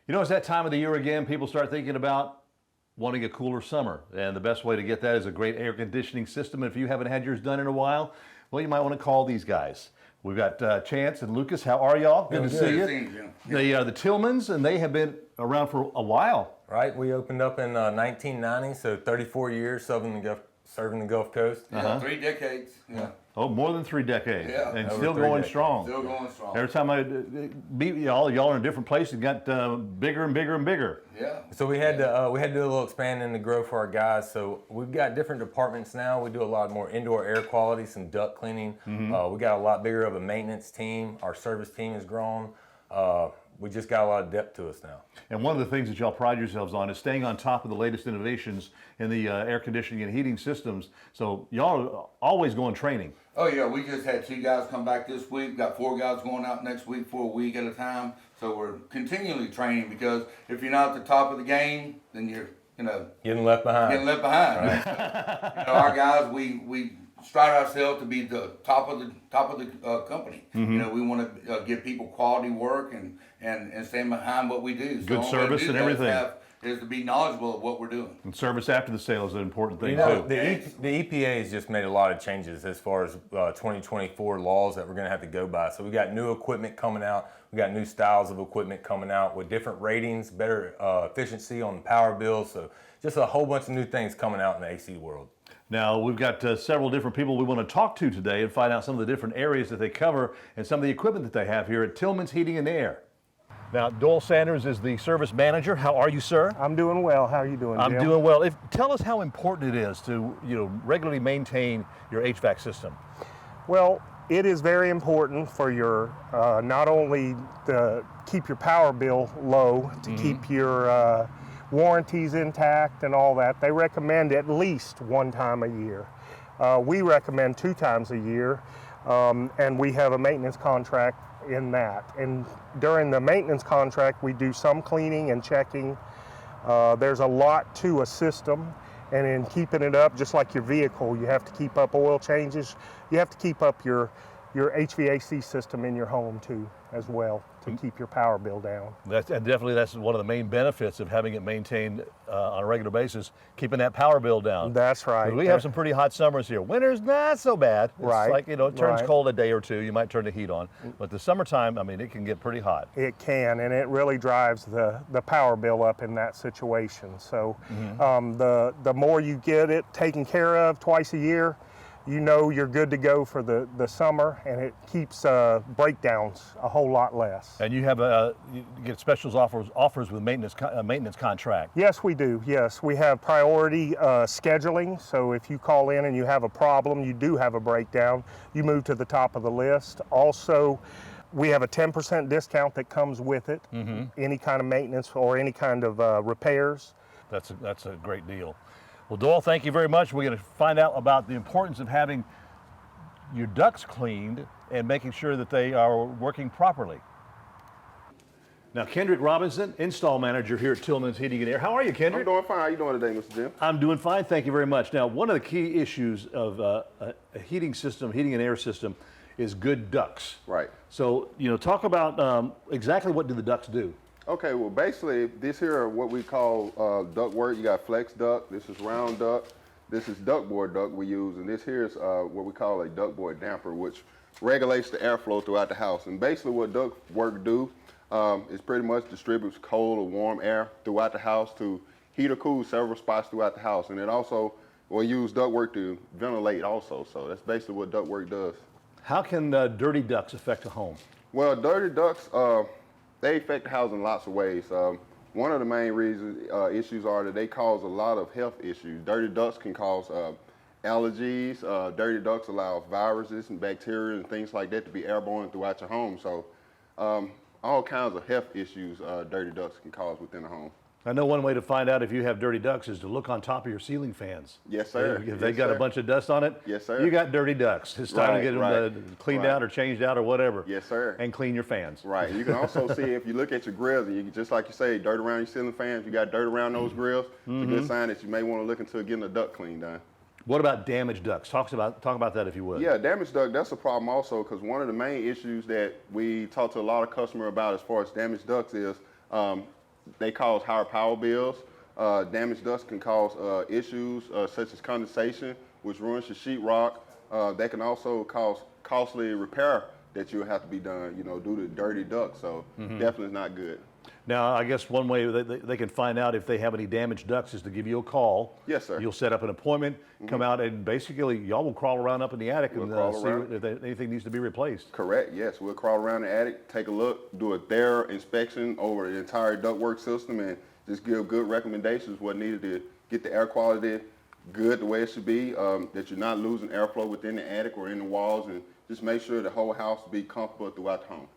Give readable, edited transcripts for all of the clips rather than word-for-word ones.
You know, it's that time of the year again, people start thinking about wanting a cooler summer. And the best way to get that is a great air conditioning system. And if you haven't had yours done in a while, well, you might want to call these guys. We've got Chance and Lucas. How are y'all? Good to see you. They are the Tillmans, and they have been around for a while. Right. We opened up in 1990, so 34 years serving the Gulf Coast. Yeah, 3 decades. Yeah. Oh, more than 3 decades. Yeah. And Over still 3 going decades. strong. Still going strong. Every time I meet y'all are in a different place. It got bigger and bigger and bigger. Yeah. So we had to do a little expanding to grow for our guys. So we've got different departments now. We do a lot more indoor air quality, some duct cleaning. We got a lot bigger of a maintenance team. Our service team has grown. We just got a lot of depth to us now. And one of the things that y'all pride yourselves on is staying on top of the latest innovations in the air conditioning and heating systems. So y'all are always going training. Oh yeah, we just had 2 guys come back this week. Got 4 guys going out next week for a week at a time. So we're continually training, because if you're not at the top of the game, then you're Getting left behind. Right. So, our guys, we strive ourselves to be the top of the company. We want to give people quality work and stand behind what we do. So Good service and everything. Is to be knowledgeable of what we're doing. And service after the sale is an important thing You know, too. the EPA has just made a lot of changes as far as 2024 laws that we're going to have to go by. So we got new equipment coming out. We got new styles of equipment coming out with different ratings, better efficiency on the power bill. So just a whole bunch of new things coming out in the AC world. Now, we've got several different people we want to talk to today and find out some of the different areas that they cover and some of the equipment that they have here at Tillman's Heating and Air. Now, Doyle Sanders is the service manager. How are you, sir? I'm doing well. How are you doing, Jim? I'm doing well. Tell us how important it is to regularly maintain your HVAC system. Well, it is very important for your not only to keep your power bill low, to keep your warranties intact and all that. They recommend at least 1 time a year. We recommend 2 times a year, and we have a maintenance contract in that. And during the maintenance contract, we do some cleaning and checking. There's a lot to a system, and in keeping it up, just like your vehicle, you have to keep up oil changes. You have to keep up your HVAC system in your home too, as well, to keep your power bill down. That's one of the main benefits of having it maintained on a regular basis, keeping that power bill down. That's right. We have some pretty hot summers here. Winter's not so bad. It's Right. like, it turns cold a day or two. You might turn the heat on. But the summertime, I mean, it can get pretty hot. It can, and it really drives the power bill up in that situation. So the more you get it taken care of twice a year, you're good to go for the summer, and it keeps breakdowns a whole lot less. And you have you get specials offers with maintenance contract. Yes, we do. Yes, we have priority scheduling. So if you call in and you have a problem, you do have a breakdown, you move to the top of the list. Also, we have a 10% discount that comes with it. Any kind of maintenance or any kind of repairs. That's a great deal. Well, Doyle, thank you very much. We're going to find out about the importance of having your ducts cleaned and making sure that they are working properly. Now, Kendrick Robinson, install manager here at Tillman's Heating and Air. How are you, Kendrick? I'm doing fine. How you doing today, Mr. Jim? I'm doing fine, thank you very much. Now, one of the key issues of a heating and air system is good ducts. Right. So, talk about exactly what do the ducts do? Okay, well, basically, this here are what we call duct work. You got flex duct, this is round duct, this is ductboard duct we use, and this here is what we call a ductboard damper, which regulates the airflow throughout the house. And basically what duct work do is pretty much distributes cold or warm air throughout the house to heat or cool several spots throughout the house. And it also will use duct work to ventilate also. So that's basically what duct work does. How can dirty ducts affect a home? Well, dirty ducts, they affect the house in lots of ways. One of the main issues are that they cause a lot of health issues. Dirty ducts can cause allergies. Dirty ducts allow viruses and bacteria and things like that to be airborne throughout your home. So all kinds of health issues dirty ducts can cause within a home. I know one way to find out if you have dirty ducts is to look on top of your ceiling fans. Yes, sir. If they got a bunch of dust on it, yes, sir, you got dirty ducts. It's time to get them cleaned out or changed out or whatever. Yes, sir. And clean your fans. Right. You can also see if you look at your grills, and you can, just like you say, dirt around your ceiling fans, you got dirt around those grills, it's a good sign that you may want to look into getting a duct clean done. What about damaged ducts? Talk about that if you would. Yeah, damaged duct, that's a problem also, because one of the main issues that we talk to a lot of customers about as far as damaged ducts is they cause higher power bills. Damaged ducts can cause issues such as condensation, which ruins your sheetrock. They can also cause costly repair that you'll have to be done, you know, due to dirty ducts. So definitely not good. Now, I guess one way they can find out if they have any damaged ducts is to give you a call. Yes, sir. You'll set up an appointment, come out, and basically y'all will crawl around up in the attic and see if anything needs to be replaced. Correct, yes. We'll crawl around the attic, take a look, do a thorough inspection over the entire ductwork system, and just give good recommendations what needed to get the air quality good the way it should be, that you're not losing airflow within the attic or in the walls, and just make sure the whole house be comfortable throughout the home.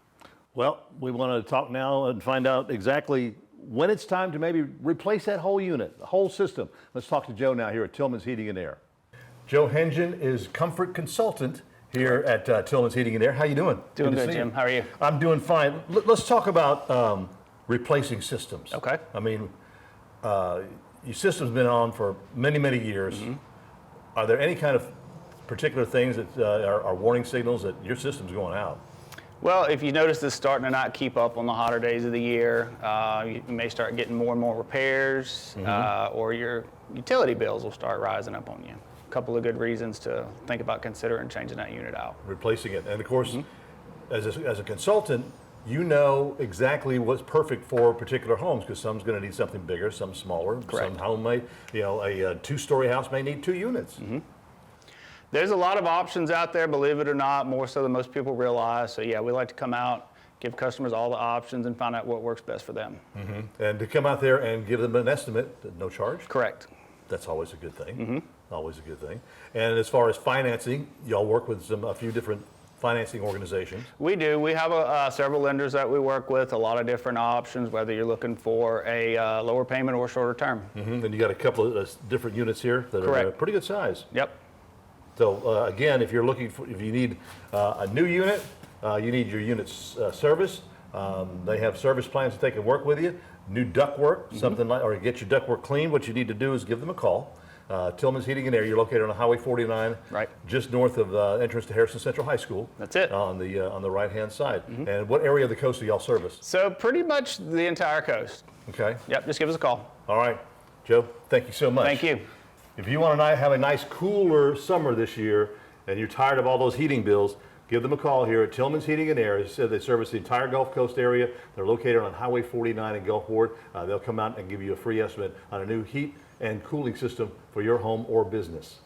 Well, we want to talk now and find out exactly when it's time to maybe replace that whole unit, the whole system. Let's talk to Joe now here at Tillman's Heating and Air. Joe Hengen is comfort consultant here at Tillman's Heating and Air. How you doing? Doing to good, see Jim. you. How are you? I'm doing fine. Let's talk about replacing systems. Okay. I mean, your system's been on for many, many years. Are there any kind of particular things that are warning signals that your system's going out? Well, if you notice this starting to not keep up on the hotter days of the year, you may start getting more and more repairs, or your utility bills will start rising up on you. A couple of good reasons to think about considering changing that unit out. Replacing it. And of course, as a consultant, you know exactly what's perfect for particular homes, because some's going to need something bigger, some smaller. Correct. Some home may, you know, a two-story house may need 2 units. There's a lot of options out there, believe it or not, more so than most people realize. So yeah, we like to come out, give customers all the options and find out what works best for them. And to come out there and give them an estimate at no charge, Correct. that's always a good thing. Always a good thing. And as far as financing, y'all work with a few different financing organizations. We do. We have several lenders that we work with, a lot of different options, whether you're looking for a lower payment or shorter term. And you got a couple of different units here that are Correct. pretty good size. Yep. So again, if you're looking for, if you need a new unit, you need your unit's service. They have service plans that they can work with you. New ductwork, something like, or get your ductwork clean. What you need to do is give them a call. Tillman's Heating and Air. You're located on Highway 49, Right. just north of entrance to Harrison Central High School. That's it. On the right-hand side. And what area of the coast do y'all service? So pretty much the entire coast. Okay. Yep, just give us a call. All right, Joe. Thank you so much. Thank you. If you want to have a nice cooler summer this year and you're tired of all those heating bills, give them a call here at Tillman's Heating and Air. As I said, they service the entire Gulf Coast area. They're located on Highway 49 in Gulfport. They'll come out and give you a free estimate on a new heat and cooling system for your home or business.